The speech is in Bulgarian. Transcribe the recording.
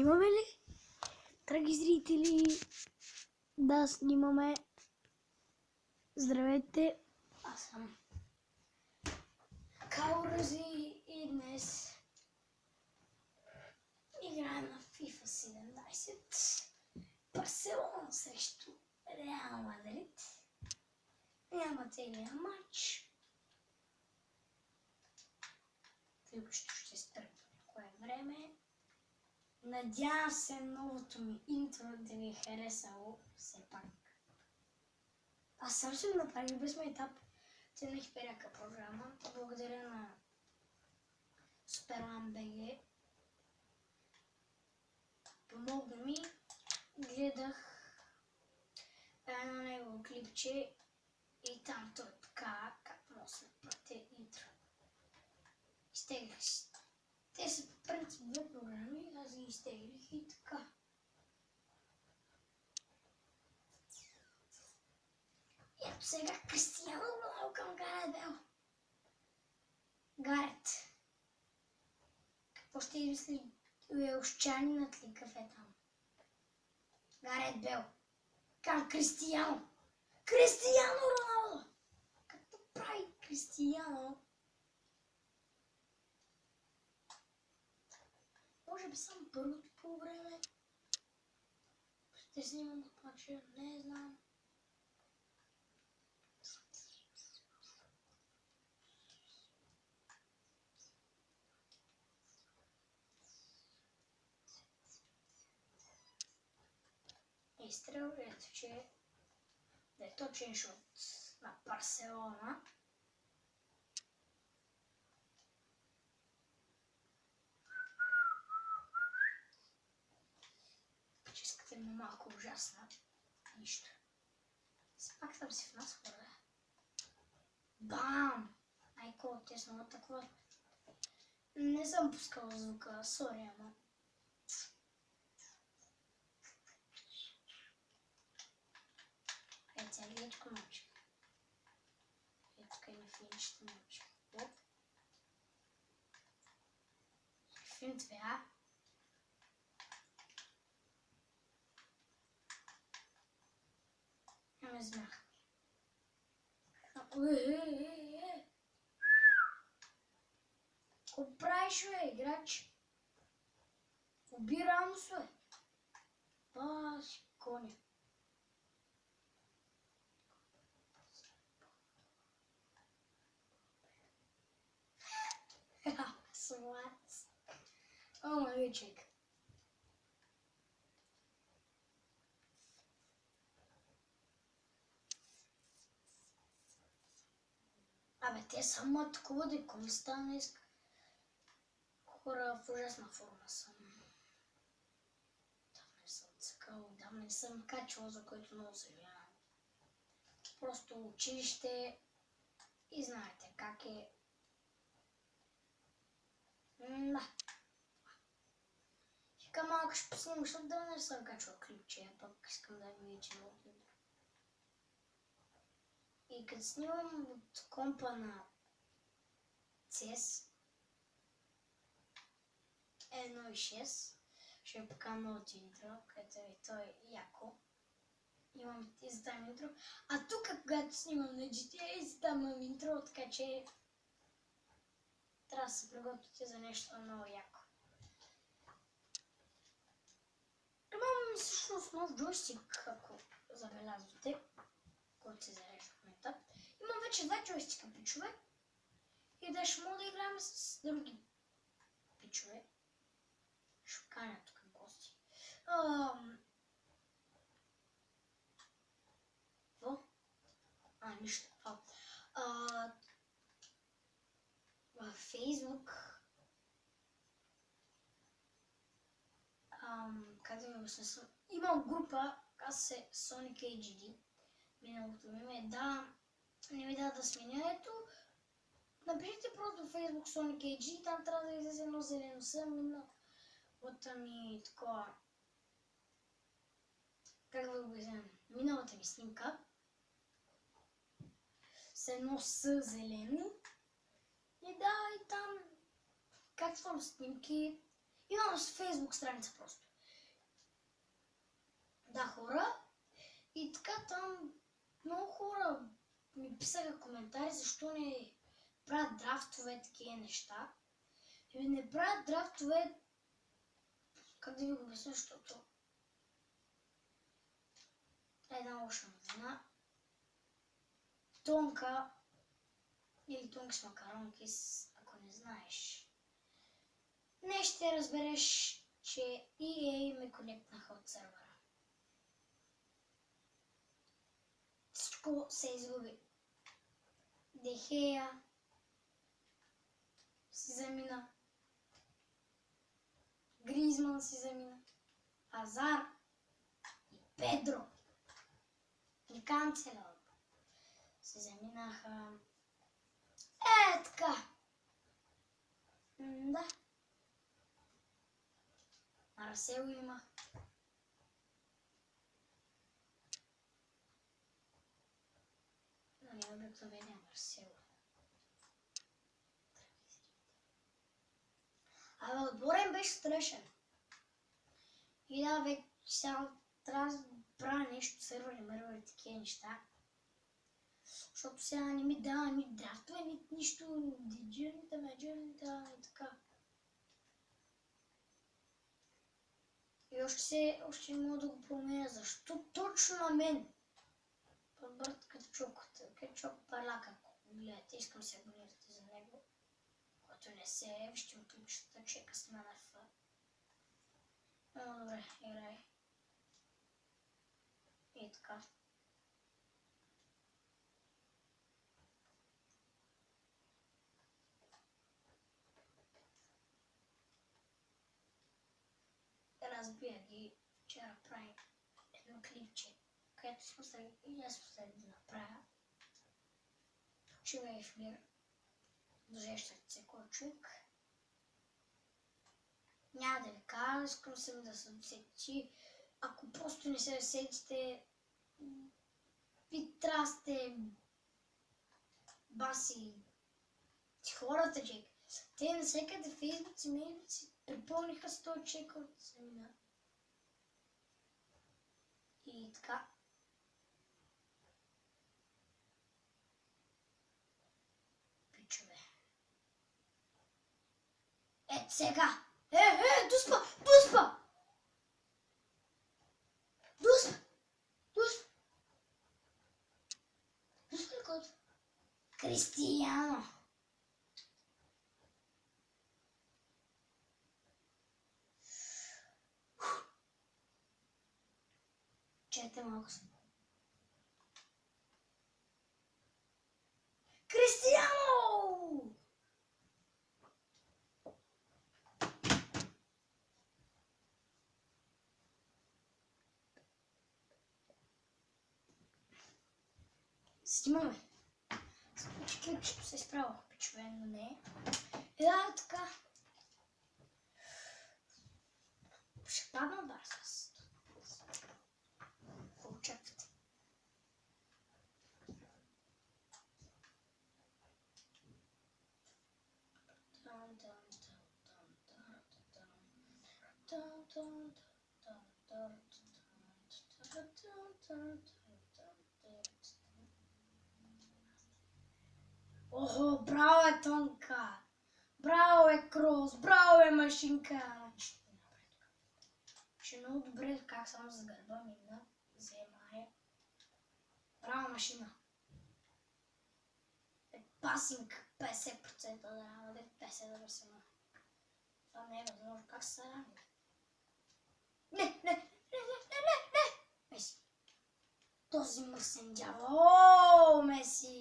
Снимаме ли? Драги зрители, да снимаме. Здравейте, аз съм Каурази и днес играем на FIFA 17. Барселона срещу Реал Мадрид. Няма целия матч. Клипчето ще стърпи кое време. Надявам се новото ми интро да ви е харесало все пак. Аз сам ще го направих без майтап. Ценах перяка програма. Благодаря на Superman BG. Помогна ми. Гледах едно негово клипче и там той показва как може да се направи интро. Изтеглих си. Те са по принцип две програми, аз ги изтеглих и така. И ето сега Кристиано Роналдо към Гарет Бейл. Гарет. Какво ще измисли уелшчанинът ли кафе там? Гарет Бейл. Към Кристиано. Кристиано Роналдо! Какво прави Кристиано? Може би само първото по време. Ще снимам на пача, не знам. Изстрел, ето че да е точен шот на Барселона. Прическата ми е малко ужасна. Нищо. Спактам си в нас хора. Бам! Айко, тесно такова. Не съм пускал звука, сори, ама. Е, цяличко научим. Е, тук и на финиш ще научим. Оп. Фин това. Ме знах. Какво правиш, бе, играч? Уби Рамос, бе. Паш, коня. Слац. О, малючек. Абе, те само такова деком стана иска. Хора в ужасна форма съм. Там не съм цъкал, там не съм качвал, за който много съжалявам. Просто училище и знаете как е. Да. Така малко ще поснимам, защото да не съм качвал клипче, пък искам да ми видите много добре. И като снимам от компа на CS 1.6, ще ви покажа новото интро, където е той яко. Имам издам интро. А тук, когато снимам на GTA, издам интро, така че трябва да се приготвите за нещо много яко. Имам всъщност нов джойстик, ако забелязвате, който се зарежда в момента. Имам вече два джойстика, пичове. И да ще мога да играем с други пичове. Ще каня тук гости. Какво? Нищо. Във Фейсбук как да ми обясня? Имам група, аз се Sonic HD. Миналото ми име. Да, не ми да сменя. Ето, напишите просто в Facebook Sonic HD, там трябва да излезе едно зелено съм. Вот ми такова. Как да го обясня? Миналата ми снимка. С едно с зелено. И да, и там качвам снимки. Имам с Facebook страница просто. Да, хора. И така там много хора ми писаха коментари, защо не правят драфтове, такива неща. И не правят драфтове, как да ви го обясня, защото една лоша новина. Тонка или тонки с макаронки, ако не знаеш. Не ще разбереш, че EA ме конектнаха от сервера. Всичко се изгуби. Дехея си замина. Гризман си замина. Азар и Педро и Канцелер се заминаха. Така. Да. Марсел има. Но не обикновения Марсел. Абе, отборен беше страшен. И да, вече сега трябва да правя нещо, сервери, мървери, такива неща. Защото сега не ми дава ни драфтове, ни нищо, диджерните, меджерните, и така. И още не мога да го променя. Защо точно на мен? Подбърт като чок паляка. Гледайте, искам се абонирате за него. Който не се, вижте му клипчета, чека с мен в... Много добре, играй. И така. Разбия ги, вчера правих едно клипче, където смисля и аз смисля да направя. Почива и в мир. Дожещат се кой човек. Няма да ви кажа, искам съм да се досети. Ако просто не се досетите, ви трябва сте баси хората, човек. Те навсекъде в Фейсбук си припълниха 100 чека от семинар. И така. Пичове. Ето сега. Дуспа! Дуспа! Дуспа! Дуспа! Дуспа ли който? Кристияно! Чете малко съм. Кристияно! Снимаме. Значи клипчето се изправях, пичове, но не. Да, така. Ще падна да с. Очаквате. Охо, браво е Тонка! Браво е Крос! Браво е Машинка! Ще много добре как само за гърба мина. Взема. Браво Машина! Пасинг 50% да раде 50% да се ма. Това не е възможно. Как се ради? Не! Меси! Този мърсен дявол! О, Меси!